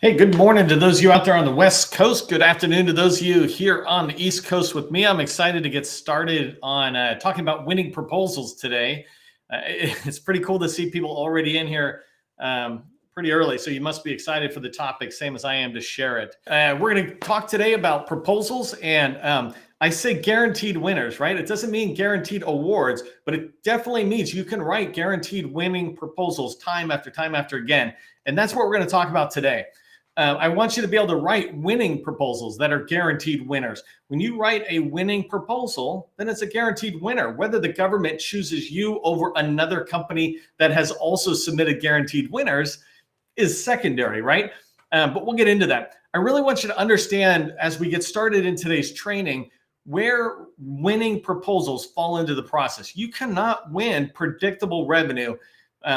Hey, good morning to those of you out there on the West Coast. Good afternoon to those of you here on the East Coast with me. I'm excited to get started on talking about winning proposals today. It's pretty cool to see people already in here pretty early, so you must be excited for the topic, same as I am to share it. We're going to talk today about proposals, and I say guaranteed winners, right? It doesn't mean guaranteed awards, but it definitely means you can write guaranteed winning proposals time after time after again. And that's what we're going to talk about today. I want you to be able to write winning proposals that are guaranteed winners. When you write a winning proposal, then it's a guaranteed winner. Whether the government chooses you over another company that has also submitted guaranteed winners is secondary, right? But we'll get into that. I really want you to understand as we get started in today's training where winning proposals fall into the process. You cannot win predictable revenue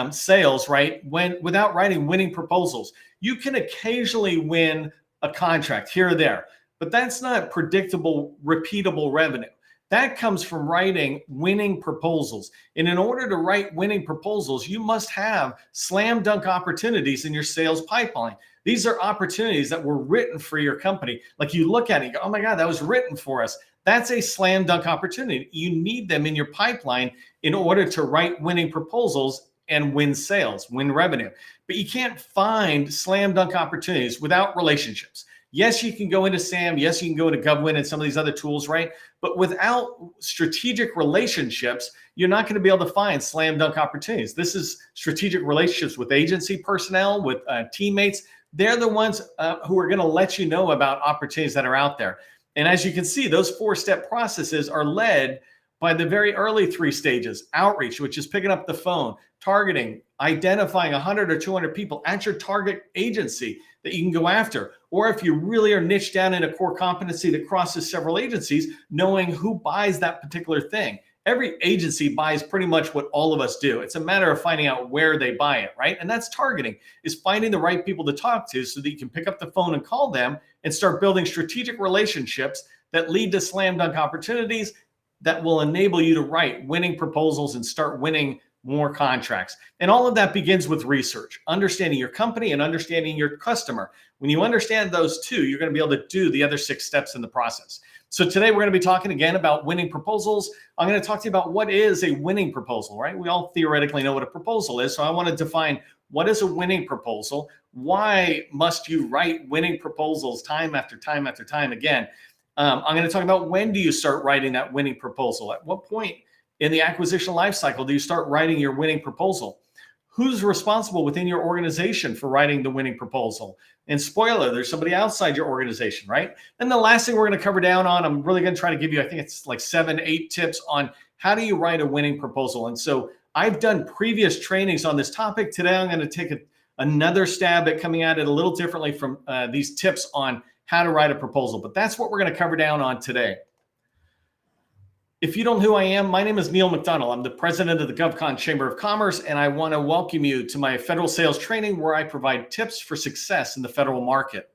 sales, right? Without writing winning proposals. You can occasionally win a contract here or there, but that's not predictable, repeatable revenue. That comes from writing winning proposals. And in order to write winning proposals, you must have slam dunk opportunities in your sales pipeline. These are opportunities that were written for your company. Like you look at it, you go, oh my God, that was written for us. That's a slam dunk opportunity. You need them in your pipeline in order to write winning proposals and win sales, win revenue. But you can't find slam dunk opportunities without relationships. Yes, you can go into SAM. Yes, you can go into GovWin and some of these other tools, right? But without strategic relationships, you're not going to be able to find slam dunk opportunities. This is strategic relationships with agency personnel, with teammates. They're the ones who are going to let you know about opportunities that are out there. And as you can see, those four-step processes are led by the very early three stages: outreach, which is picking up the phone, targeting, identifying 100 or 200 people at your target agency that you can go after. Or if you really are niched down in a core competency that crosses several agencies, knowing who buys that particular thing. Every agency buys pretty much what all of us do. It's a matter of finding out where they buy it, right? And that's targeting, is finding the right people to talk to so that you can pick up the phone and call them and start building strategic relationships that lead to slam dunk opportunities that will enable you to write winning proposals and start winning more contracts. And all of that begins with research, understanding your company and understanding your customer. When you understand those two, you're going to be able to do the other 6 steps in the process. So today we're going to be talking again about winning proposals. I'm going to talk to you about what is a winning proposal, right? We all theoretically know what a proposal is. So I want to define what is a winning proposal. Why must you write winning proposals time after time after time again? I'm going to talk about when do you start writing that winning proposal? At what point in the acquisition lifecycle do you start writing your winning proposal? Who's responsible within your organization for writing the winning proposal? And spoiler, there's somebody outside your organization, right? And the last thing we're going to cover down on, I'm really going to try to give you, I think it's like 7, 8 tips on how do you write a winning proposal. And so I've done previous trainings on this topic. Today, I'm going to take another stab at coming at it a little differently from these tips on how to write a proposal. But that's what we're going to cover down on today. If you don't know who I am, my name is Neil McDonald. I'm the president of the GovCon Chamber of Commerce, and I want to welcome you to my federal sales training where I provide tips for success in the federal market.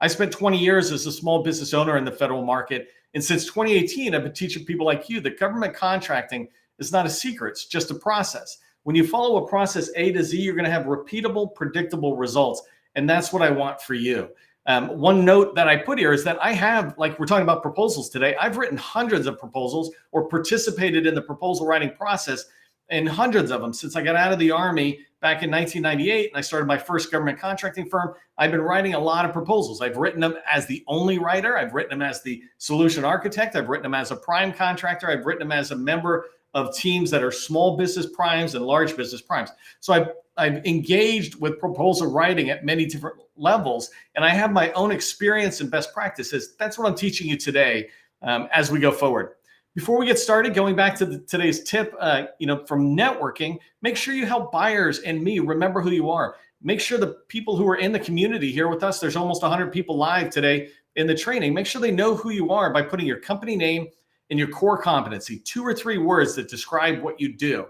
I spent 20 years as a small business owner in the federal market, and since 2018, I've been teaching people like you that government contracting is not a secret, it's just a process. When you follow a process A to Z, you're going to have repeatable, predictable results, and that's what I want for you. One note that I put here is that I have, like we're talking about proposals today, I've written hundreds of proposals or participated in the proposal writing process and hundreds of them since I got out of the Army back in 1998 and I started my first government contracting firm. I've been writing a lot of proposals. I've written them as the only writer. I've written them as the solution architect. I've written them as a prime contractor. I've written them as a member of teams that are small business primes and large business primes. So I've engaged with proposal writing at many different levels, and I have my own experience and best practices. That's what I'm teaching you today as we go forward. Before we get started, going back to today's tip, from networking, make sure you help buyers and me remember who you are. Make sure the people who are in the community here with us, there's almost 100 people live today in the training, make sure they know who you are by putting your company name and your core competency, 2 or 3 words that describe what you do.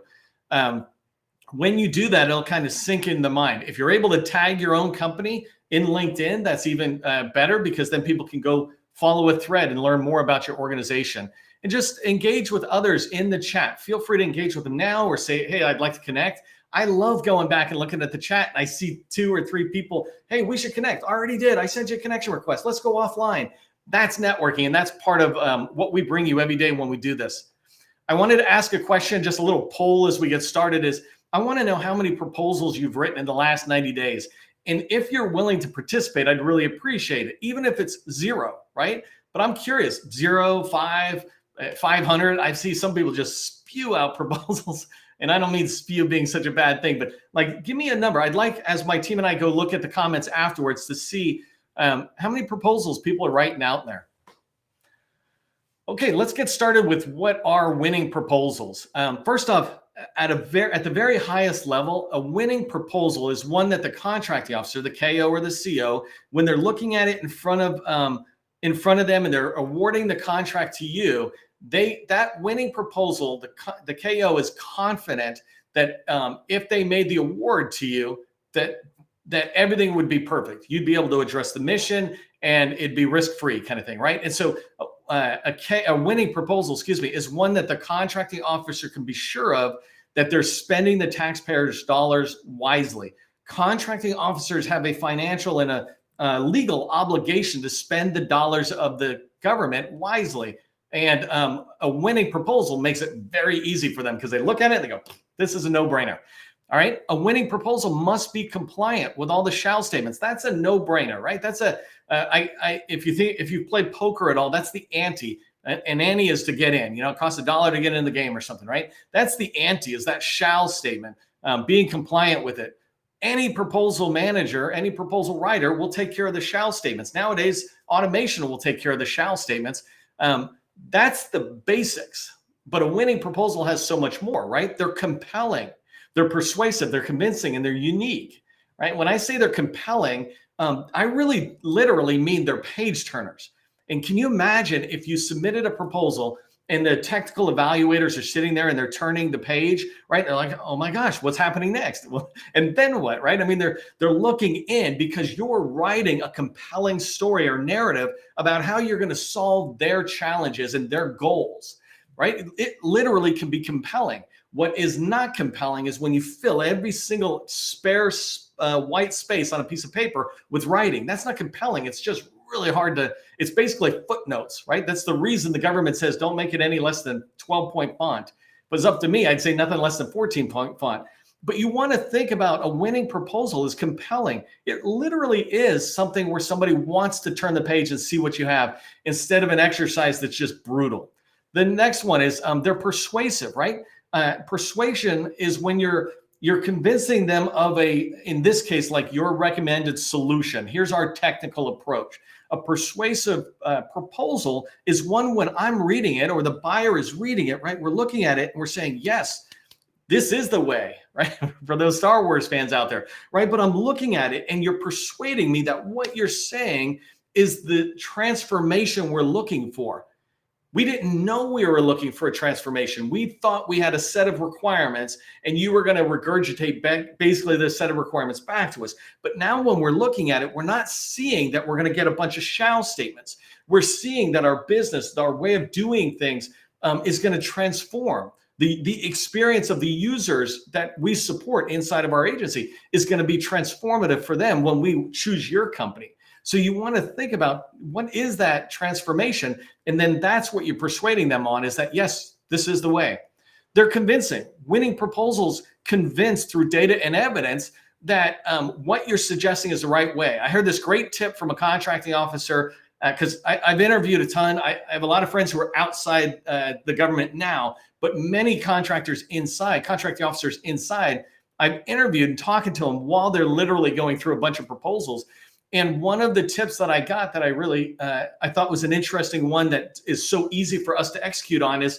When you do that, it'll kind of sink in the mind. If you're able to tag your own company in LinkedIn, that's even better because then people can go follow a thread and learn more about your organization. And just engage with others in the chat. Feel free to engage with them now or say, hey, I'd like to connect. I love going back and looking at the chat and I see 2 or 3 people, hey, we should connect. Already did. I sent you a connection request. Let's go offline. That's networking. And that's part of what we bring you every day when we do this. I wanted to ask a question, just a little poll as we get started is, I want to know how many proposals you've written in the last 90 days. And if you're willing to participate, I'd really appreciate it, even if it's 0, right? But I'm curious, 0, 5, 500. I see some people just spew out proposals, and I don't mean spew being such a bad thing, but like, give me a number. I'd like, as my team and I go look at the comments afterwards, to see how many proposals people are writing out there. Okay, let's get started with what are winning proposals. First off, at the very highest level, a winning proposal is one that the contracting officer, the KO or the CO, when they're looking at it in front of them and they're awarding the contract to you, that winning proposal, the KO is confident that if they made the award to you, that everything would be perfect. You'd be able to address the mission and it'd be risk-free kind of thing, right? And so a winning proposal, is one that the contracting officer can be sure of that they're spending the taxpayers' dollars wisely. Contracting officers have a financial and a legal obligation to spend the dollars of the government wisely. And a winning proposal makes it very easy for them because they look at it and they go, this is a no-brainer. All right. A winning proposal must be compliant with all the shall statements. That's a no-brainer, right? That's if you play poker at all, that's the ante. An ante is to get in. It costs $1 to get in the game or something, right? That's the ante, is that shall statement, being compliant with it. Any proposal manager, any proposal writer will take care of the shall statements. Nowadays, automation will take care of the shall statements. That's the basics. But a winning proposal has so much more, right? They're compelling. They're persuasive, they're convincing, and they're unique, right? When I say they're compelling, I really literally mean they're page turners. And can you imagine if you submitted a proposal and the technical evaluators are sitting there and they're turning the page, right? They're like, oh my gosh, what's happening next? Well, and then what, right? I mean, they're looking in because you're writing a compelling story or narrative about how you're going to solve their challenges and their goals, right? It literally can be compelling. What is not compelling is when you fill every single spare white space on a piece of paper with writing. That's not compelling. It's just really hard it's basically footnotes, right? That's the reason the government says don't make it any less than 12-point font. But it's up to me. I'd say nothing less than 14-point font. But you want to think about a winning proposal as compelling. It literally is something where somebody wants to turn the page and see what you have instead of an exercise that's just brutal. The next one is they're persuasive, right? Persuasion is when you're convincing them of in this case, like your recommended solution. Here's our technical approach. A persuasive proposal is one when I'm reading it or the buyer is reading it, right? We're looking at it and we're saying, yes, this is the way, right? For those Star Wars fans out there, right? But I'm looking at it and you're persuading me that what you're saying is the transformation we're looking for. We didn't know we were looking for a transformation. We thought we had a set of requirements and you were going to regurgitate basically this set of requirements back to us. But now when we're looking at it, we're not seeing that we're going to get a bunch of shall statements. We're seeing that our business, our way of doing things is going to transform. The experience of the users that we support inside of our agency is going to be transformative for them when we choose your company. So you want to think about what is that transformation? And then that's what you're persuading them on, is that, yes, this is the way. They're convincing. Winning proposals convince through data and evidence that what you're suggesting is the right way. I heard this great tip from a contracting officer because I've interviewed a ton. I have a lot of friends who are outside the government now, but many contracting officers inside, I've interviewed and talking to them while they're literally going through a bunch of proposals. And one of the tips that I got that I really, I thought was an interesting one that is so easy for us to execute on is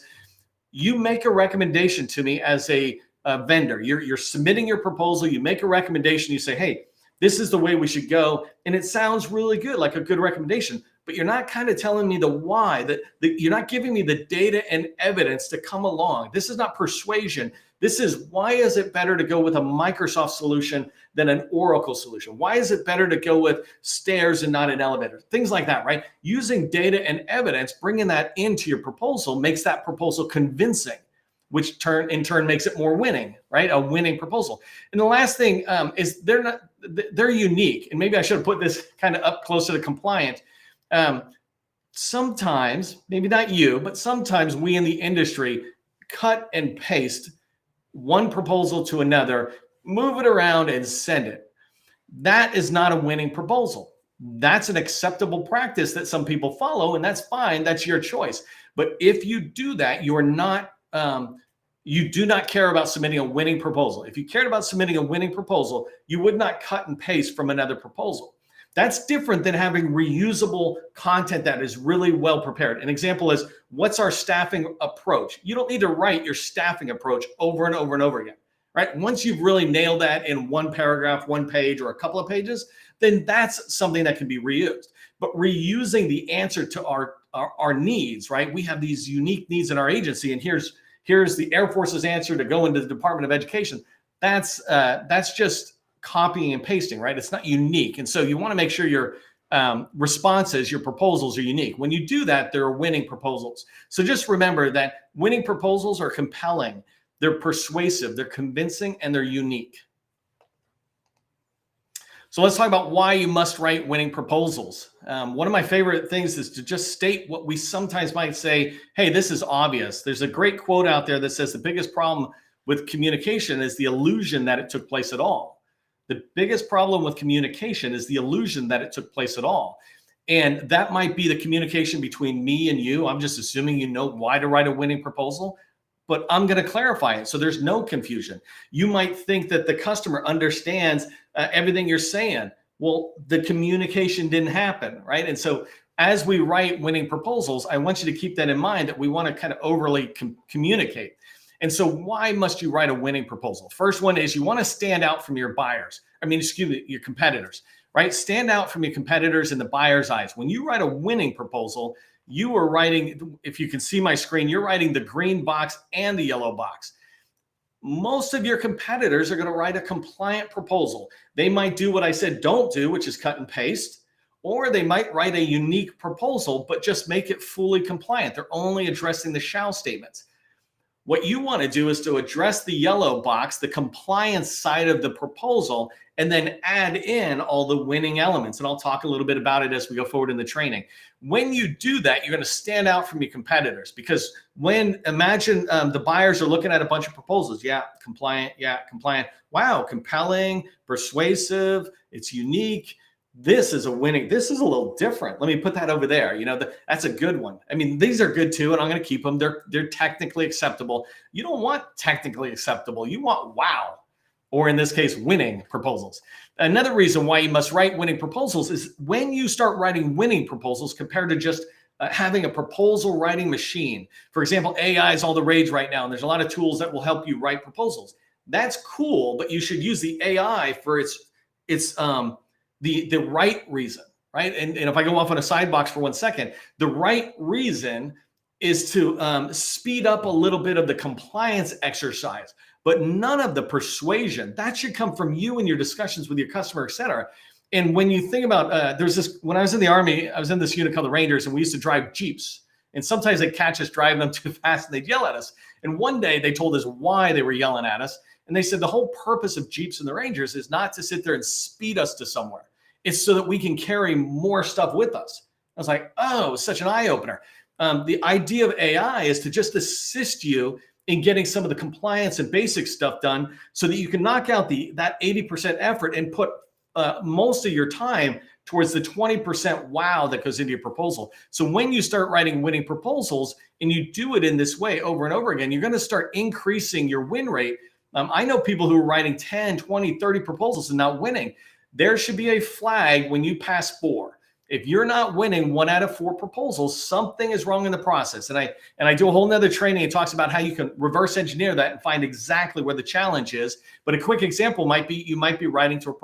you make a recommendation to me as a vendor. You're submitting your proposal, you make a recommendation, you say, hey, this is the way we should go. And it sounds really good, like a good recommendation, but you're not kind of telling me the why, that you're not giving me the data and evidence to come along. This is not persuasion. This is, why is it better to go with a Microsoft solution than an Oracle solution? Why is it better to go with stairs and not an elevator? Things like that, right? Using data and evidence, bringing that into your proposal makes that proposal convincing. which in turn makes it more winning, right? A winning proposal. And the last thing is they're unique. And maybe I should have put this kind of up closer to compliant. Sometimes, maybe not you, but sometimes we in the industry cut and paste one proposal to another, move it around and send it. That is not a winning proposal. That's an acceptable practice that some people follow, and that's fine. That's your choice. But if you do that, you do not care about submitting a winning proposal. If you cared about submitting a winning proposal, you would not cut and paste from another proposal. That's different than having reusable content that is really well prepared. An example is, what's our staffing approach? You don't need to write your staffing approach over and over and over again, right? Once you've really nailed that in one paragraph, one page, or a couple of pages, then that's something that can be reused. But reusing the answer to our needs, right? We have these unique needs in our agency, and here's the Air Force's answer to go into the Department of Education. That's just copying and pasting, right? It's not unique. And so you want to make sure your responses, your proposals are unique. When you do that, they're winning proposals. So just remember that winning proposals are compelling, they're persuasive, they're convincing, and they're unique. So let's talk about why you must write winning proposals. One of my favorite things is to just state what we sometimes might say, hey, this is obvious. There's a great quote out there that says the biggest problem with communication is the illusion that it took place at all. The biggest problem with communication is the illusion that it took place at all. And that might be the communication between me and you. I'm just assuming you know why to write a winning proposal, but I'm going to clarify it so there's no confusion. You might think that the customer understands everything you're saying. Well, the communication didn't happen, right? And so as we write winning proposals, I want you to keep that in mind, that we want to kind of overly communicate. And so why must you write a winning proposal? First one is you want to stand out from your your competitors, right? Stand out from your competitors in the buyer's eyes. When you write a winning proposal, you are writing, if you can see my screen, you're writing the green box and the yellow box. Most of your competitors are going to write a compliant proposal. They might do what I said don't do, which is cut and paste, or they might write a unique proposal, but just make it fully compliant. They're only addressing the shall statements. What you want to do is to address the yellow box, the compliance side of the proposal, and then add in all the winning elements. And I'll talk a little bit about it as we go forward in the training. When you do that, you're going to stand out from your competitors, because imagine the buyers are looking at a bunch of proposals. Yeah, compliant. Yeah, compliant. Wow, compelling, persuasive. It's unique. This is a winning. This is a little different. Let me put that over there. That's a good one. I mean, these are good too, and I'm going to keep them. They're technically acceptable. You don't want technically acceptable. You want wow, or in this case, winning proposals. Another reason why you must write winning proposals is when you start writing winning proposals compared to just having a proposal writing machine. For example, AI is all the rage right now, and there's a lot of tools that will help you write proposals. That's cool, but you should use the AI for the right reason, right? And if I go off on a side box for 1 second, the right reason is to speed up a little bit of the compliance exercise, but none of the persuasion. That should come from you and your discussions with your customer, et cetera. And when you think about, when I was in the Army, I was in this unit called the Rangers, and we used to drive Jeeps. And sometimes they'd catch us driving them too fast and they'd yell at us. And one day they told us why they were yelling at us. And they said the whole purpose of Jeeps and the Rangers is not to sit there and speed us to somewhere. It's so that we can carry more stuff with us. I was like, oh, it was such an eye-opener. The idea of AI is to just assist you in getting some of the compliance and basic stuff done so that you can knock out that 80% effort and put most of your time towards the 20% wow that goes into your proposal. So when you start writing winning proposals and you do it in this way over and over again, you're going to start increasing your win rate. I know people who are writing 10, 20, 30 proposals and not winning. There should be a flag when you pass 4. If you're not winning 1 out of 4 proposals, something is wrong in the process. And I do a whole nother training. It talks about how you can reverse engineer that and find exactly where the challenge is. But a quick example might be, you might be writing to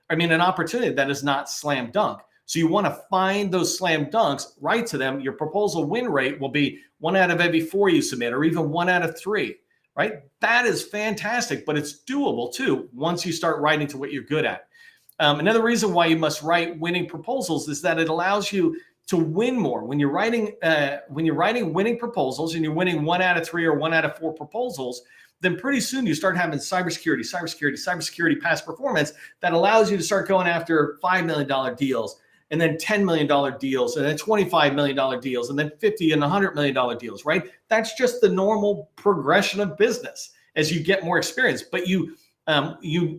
an opportunity that is not slam dunk. So you want to find those slam dunks, write to them. Your proposal win rate will be 1 out of every 4 you submit, or even 1 out of 3, right? That is fantastic, but it's doable too once you start writing to what you're good at. Another reason why you must write winning proposals is that it allows you to win more. When you're writing winning proposals and you're winning 1 out of 3 or 1 out of 4 proposals, then pretty soon you start having cybersecurity past performance that allows you to start going after $5 million deals, and then $10 million deals, and then $25 million deals, and then $50 and $100 million deals, right? That's just the normal progression of business as you get more experience. But you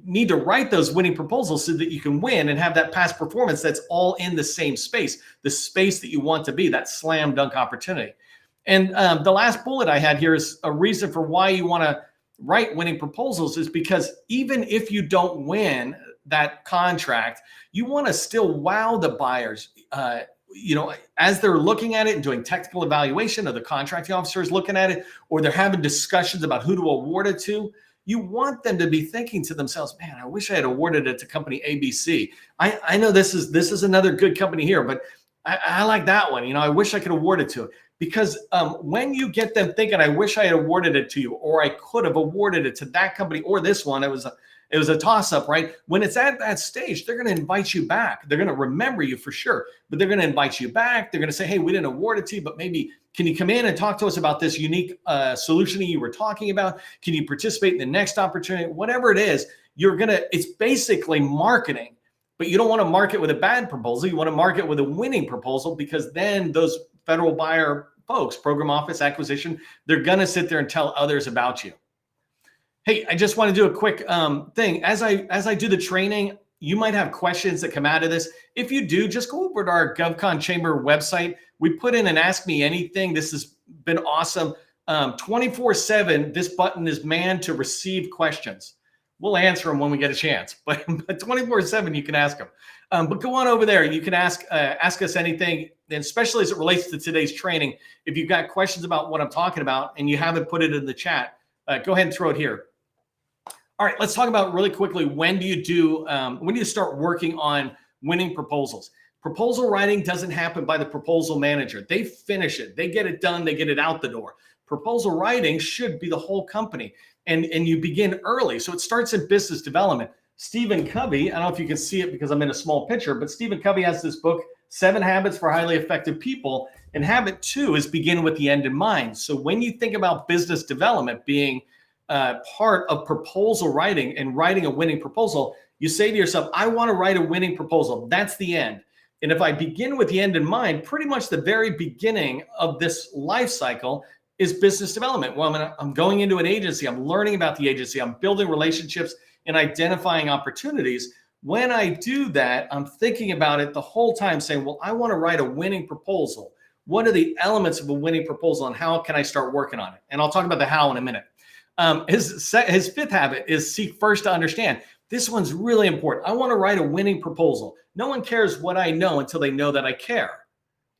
need to write those winning proposals so that you can win and have that past performance that's all in the same space, the space that you want to be, that slam dunk opportunity. And the last bullet I had here is a reason for why you want to write winning proposals is because even if you don't win that contract, you want to still wow the buyers. As they're looking at it and doing technical evaluation, or the contracting officer is looking at it, or they're having discussions about who to award it to, you want them to be thinking to themselves, man, I wish I had awarded it to company ABC. I know this is another good company here, but I like that one. I wish I could award it to it. Because when you get them thinking, I wish I had awarded it to you, or I could have awarded it to that company or this one, it was a toss-up, right? When it's at that stage, they're going to invite you back. They're going to remember you for sure, but they're going to invite you back. They're going to say, hey, we didn't award it to you, but maybe can you come in and talk to us about this unique solution that you were talking about? Can you participate in the next opportunity? Whatever it is, it's basically marketing, but you don't want to market with a bad proposal. You want to market with a winning proposal, because then those federal buyer folks, program office, acquisition, they're going to sit there and tell others about you. Hey, I just want to do a quick thing. As I do the training, you might have questions that come out of this. If you do, just go over to our GovCon Chamber website. We put in an Ask Me Anything. This has been awesome. 24/7, this button is manned to receive questions. We'll answer them when we get a chance, but 24/7 you can ask them. But go on over there. You can ask us anything, and especially as it relates to today's training. If you've got questions about what I'm talking about and you haven't put it in the chat, go ahead and throw it here. All right, let's talk about really quickly, when do you start working on winning proposals? Proposal writing doesn't happen by the proposal manager. They finish it. They get it done. They get it out the door. Proposal writing should be the whole company, and you begin early. So it starts in business development. Stephen Covey, I don't know if you can see it because I'm in a small picture, but Stephen Covey has this book, 7 Habits for Highly Effective People, and habit 2 is begin with the end in mind. So when you think about business development being part of proposal writing and writing a winning proposal, you say to yourself, I want to write a winning proposal. That's the end. And if I begin with the end in mind, pretty much the very beginning of this life cycle is business development. Well, I'm going into an agency. I'm learning about the agency. I'm building relationships and identifying opportunities. When I do that, I'm thinking about it the whole time, saying, well, I want to write a winning proposal. What are the elements of a winning proposal, and how can I start working on it? And I'll talk about the how in a minute. His 5th habit is seek first to understand. This one's really important. I want to write a winning proposal. No one cares what I know until they know that I care.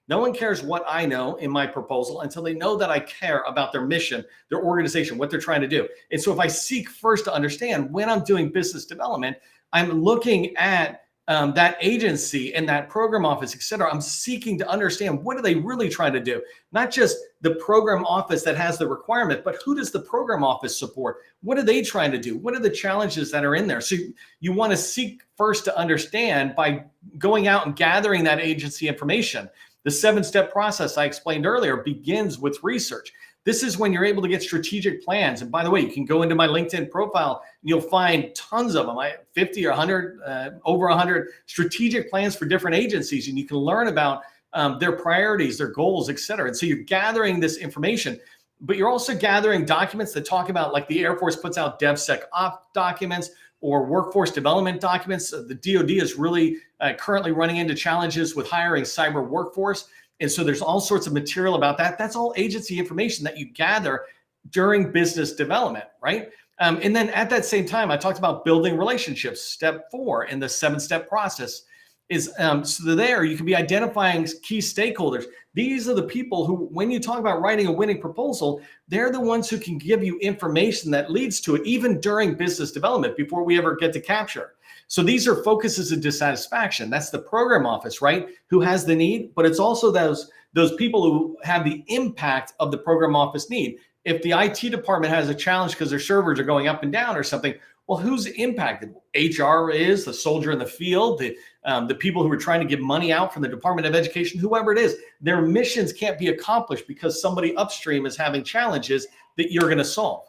No one cares what I know in my proposal until they know that I care about their mission, their organization, what they're trying to do. And so if I seek first to understand, when I'm doing business development, I'm looking at that agency and that program office, et cetera. I'm seeking to understand, what are they really trying to do? Not just the program office that has the requirement, but who does the program office support? What are they trying to do? What are the challenges that are in there? So you want to seek first to understand by going out and gathering that agency information. The 7-step process I explained earlier begins with research. This is when you're able to get strategic plans. And by the way, you can go into my LinkedIn profile and you'll find tons of them, 50 or 100, over 100 strategic plans for different agencies. And you can learn about their priorities, their goals, et cetera. And so you're gathering this information, but you're also gathering documents that talk about, like the Air Force puts out DevSecOps documents or workforce development documents. The DoD is really currently running into challenges with hiring cyber workforce. And so there's all sorts of material about that. That's all agency information that you gather during business development, right? And then at that same time, I talked about building relationships. Step 4 in the 7-step process is so there you can be identifying key stakeholders. These are the people who, when you talk about writing a winning proposal, they're the ones who can give you information that leads to it, even during business development, before we ever get to capture. So these are focuses of dissatisfaction. That's the program office, right? Who has the need, but it's also those people who have the impact of the program office need. If the IT department has a challenge because their servers are going up and down or something, Well, who's impacted? HR is, the soldier in the field, the people who are trying to get money out from the Department of Education, whoever it is. Their missions can't be accomplished because somebody upstream is having challenges that you're going to solve.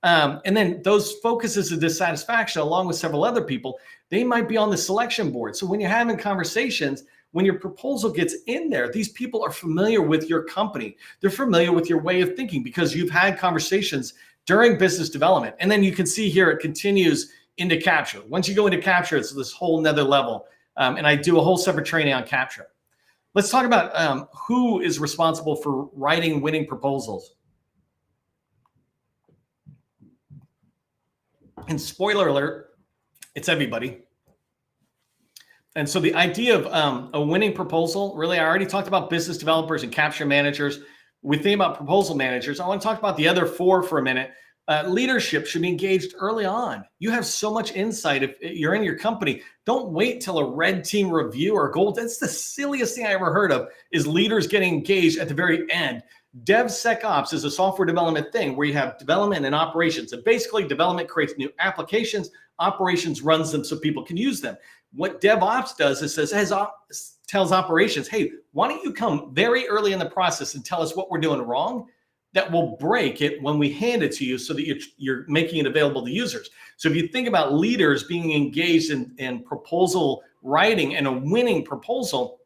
And then those focuses of dissatisfaction, along with several other people, they might be on the selection board. So when you're having conversations, when your proposal gets in there, these people are familiar with your company. They're familiar with your way of thinking because you've had conversations during business development. And then you can see here, it continues into capture. Once you go into capture, it's this whole nother level. And I do a whole separate training on capture. Let's talk about who is responsible for writing winning proposals. And spoiler alert, it's everybody. And so the idea of a winning proposal, really, I already talked about business developers and capture managers. We think about proposal managers. I want to talk about the other four for a minute. Leadership should be engaged early on. You have so much insight. If you're in your company, don't wait till a red team review or gold. That's the silliest thing I ever heard of, is leaders getting engaged at the very end. DevSecOps is a software development thing where you have development and operations. And basically, development creates new applications. Operations runs them so people can use them. What DevOps does is tells operations, hey, why don't you come very early in the process and tell us what we're doing wrong? That will break it when we hand it to you so that you're making it available to users. So if you think about leaders being engaged in proposal writing and a winning proposal,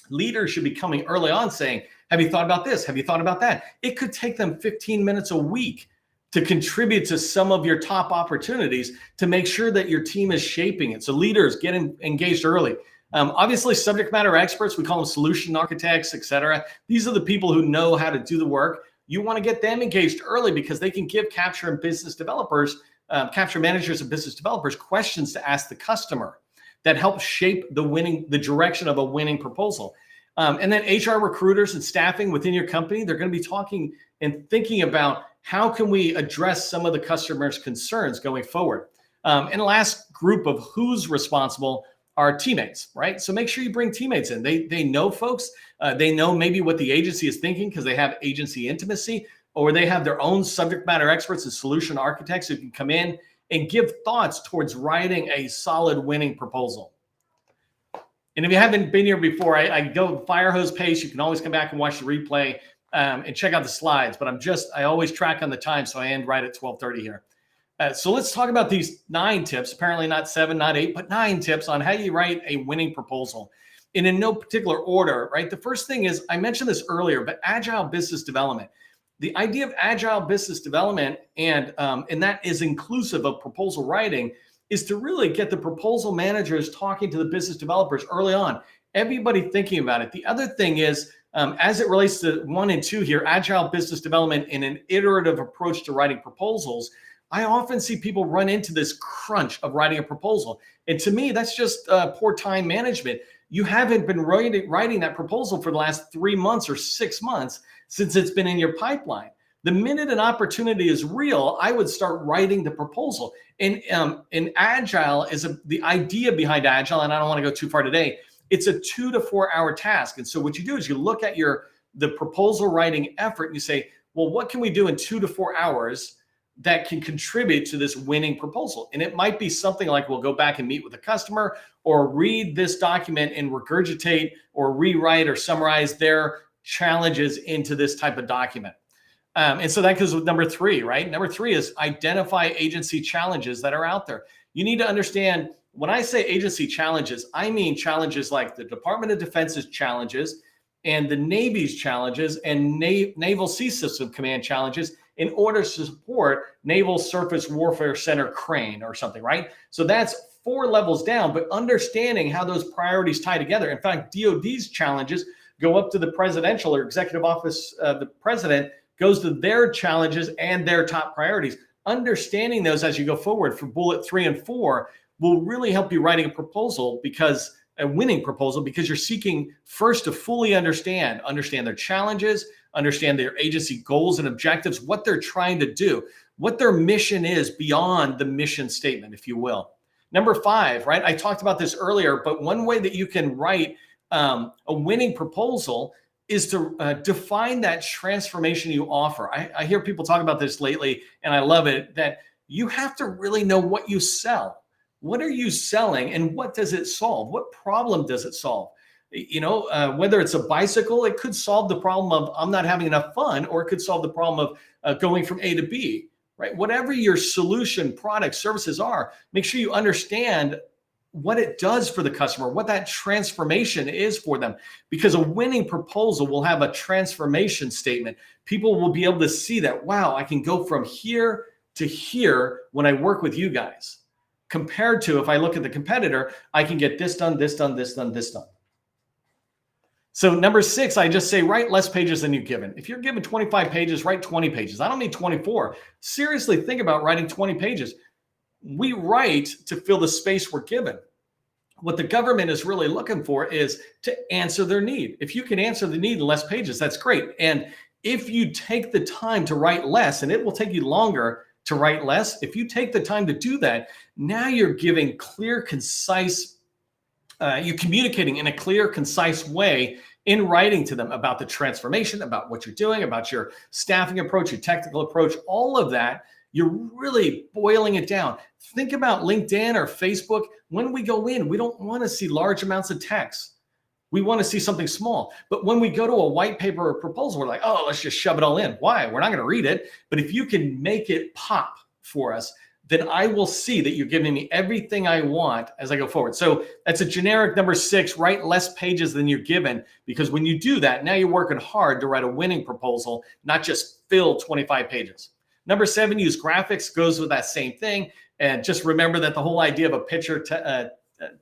leaders should be coming early on saying, have you thought about this? Have you thought about that? It could take them 15 minutes a week to contribute to some of your top opportunities to make sure that your team is shaping it. So leaders get engaged early. Obviously, subject matter experts, we call them solution architects, et cetera. These are the people who know how to do the work. You want to get them engaged early because they can give capture and business developers, capture managers and business developers questions to ask the customer that help shape the direction of a winning proposal. And then HR recruiters and staffing within your company, they're going to be talking and thinking about how can we address some of the customer's concerns going forward. And the last group of who's responsible are teammates, right? So make sure you bring teammates in. They know folks. They know maybe what the agency is thinking because they have agency intimacy, or they have their own subject matter experts and solution architects who can come in and give thoughts towards writing a solid winning proposal. And if you haven't been here before, I go fire hose pace. You can always come back and watch the replay and check out the slides. But I always track on the time, so I end right at 12:30 here. So let's talk about these 9 tips, apparently not 7, not 8, but 9 tips on how you write a winning proposal. And in no particular order, right? The first thing is, I mentioned this earlier, but agile business development. The idea of agile business development, and that is inclusive of proposal writing, is to really get the proposal managers talking to the business developers early on. Everybody thinking about it. The other thing is, as it relates to 1 and 2 here, agile business development and an iterative approach to writing proposals, I often see people run into this crunch of writing a proposal. And to me, that's just poor time management. You haven't been writing that proposal for the last 3 months or 6 months since it's been in your pipeline. The minute an opportunity is real, I would start writing the proposal. And agile is the idea behind agile, and I don't want to go too far today. It's a 2 to 4 hour task. And so what you do is you look at the proposal writing effort and you say, well, what can we do in 2 to 4 hours that can contribute to this winning proposal? And it might be something like, we'll go back and meet with a customer, or read this document and regurgitate or rewrite or summarize their challenges into this type of document. And so that goes with number 3, right? Number 3 is identify agency challenges that are out there. You need to understand, when I say agency challenges, I mean challenges like the Department of Defense's challenges and the Navy's challenges and Naval Sea System Command challenges in order to support Naval Surface Warfare Center Crane or something, right? So that's 4 levels down, but understanding how those priorities tie together. In fact, DoD's challenges go up to the presidential or executive office of the president, goes to their challenges and their top priorities. Understanding those as you go forward for bullet 3 and 4 will really help you writing a winning proposal, because you're seeking first to fully understand their challenges, understand their agency goals and objectives, what they're trying to do, what their mission is beyond the mission statement, if you will. Number 5, right? I talked about this earlier, but one way that you can write a winning proposal is to define that transformation you offer. I hear people talk about this lately, and I love it, that you have to really know what you sell. What are you selling and what does it solve? What problem does it solve? Whether it's a bicycle, it could solve the problem of I'm not having enough fun, or it could solve the problem of going from A to B, right? Whatever your solution, product, services are, make sure you understand what it does for the customer, what that transformation is for them. Because a winning proposal will have a transformation statement. People will be able to see that, wow, I can go from here to here when I work with you guys. Compared to if I look at the competitor, I can get this done, this done, this done, this done. So number 6, I just say write less pages than you're given. If you're given 25 pages, write 20 pages. I don't need 24. Seriously, think about writing 20 pages. We write to fill the space we're given. What the government is really looking for is to answer their need. If you can answer the need in less pages, that's great. And if you take the time to write less, and it will take you longer to write less, if you take the time to do that, now you're giving clear, concise, you're communicating in a clear, concise way in writing to them about the transformation, about what you're doing, about your staffing approach, your technical approach, all of that. You're really boiling it down. Think about LinkedIn or Facebook. When we go in, we don't want to see large amounts of text. We want to see something small. But when we go to a white paper or proposal, we're like, oh, let's just shove it all in. Why? We're not going to read it. But if you can make it pop for us, then I will see that you're giving me everything I want as I go forward. So that's a generic number 6, write less pages than you're given, because when you do that, now you're working hard to write a winning proposal, not just fill 25 pages. Number 7, use graphics, goes with that same thing. And just remember that the whole idea of a picture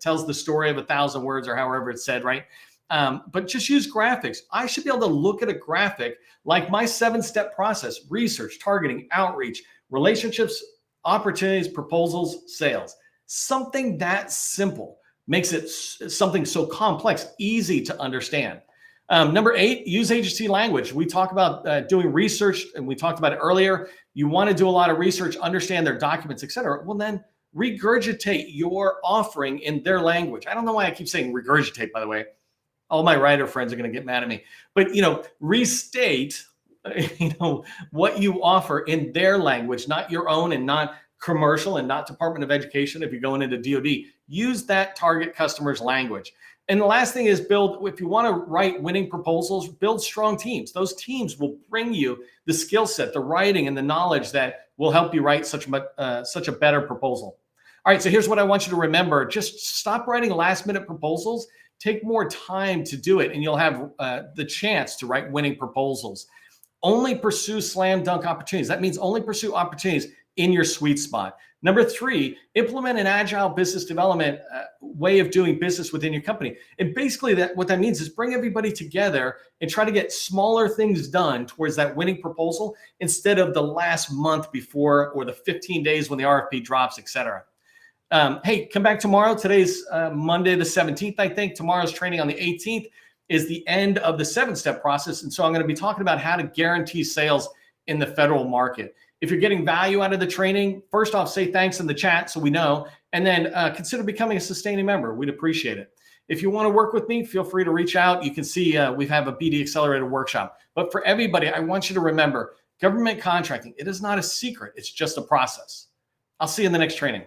tells the story of 1,000 words, or however it's said, right? But just use graphics. I should be able to look at a graphic like my 7-step process: research, targeting, outreach, relationships, opportunities, proposals, sales. Something that simple makes it something so complex, easy to understand. Number 8, use agency language. We talk about doing research, and we talked about it earlier. You want to do a lot of research, understand their documents, et cetera. Well, then regurgitate your offering in their language. I don't know why I keep saying regurgitate, by the way. All my writer friends are going to get mad at me. But, restate, what you offer in their language, not your own, and not commercial, and not Department of Education. If you're going into DoD, use that target customer's language. And the last thing is if you want to write winning proposals, build strong teams. Those teams will bring you the skill set, the writing, and the knowledge that will help you write such a better proposal. All right, so here's what I want you to remember. Just stop writing last-minute proposals. Take more time to do it, and you'll have the chance to write winning proposals. Only pursue slam dunk opportunities. That means only pursue opportunities in your sweet spot. Number 3, implement an agile business development way of doing business within your company. And basically what that means is bring everybody together and try to get smaller things done towards that winning proposal instead of the last month before, or the 15 days when the RFP drops, et cetera. Hey, come back tomorrow. Today's Monday the 17th, I think. Tomorrow's training on the 18th is the end of the 7-step process. And so I'm going to be talking about how to guarantee sales in the federal market. If you're getting value out of the training, first off, say thanks in the chat so we know, and then consider becoming a sustaining member. We'd appreciate it. If you want to work with me, feel free to reach out. You can see we have a BD Accelerator workshop. But for everybody, I want you to remember, government contracting, it is not a secret. It's just a process. I'll see you in the next training.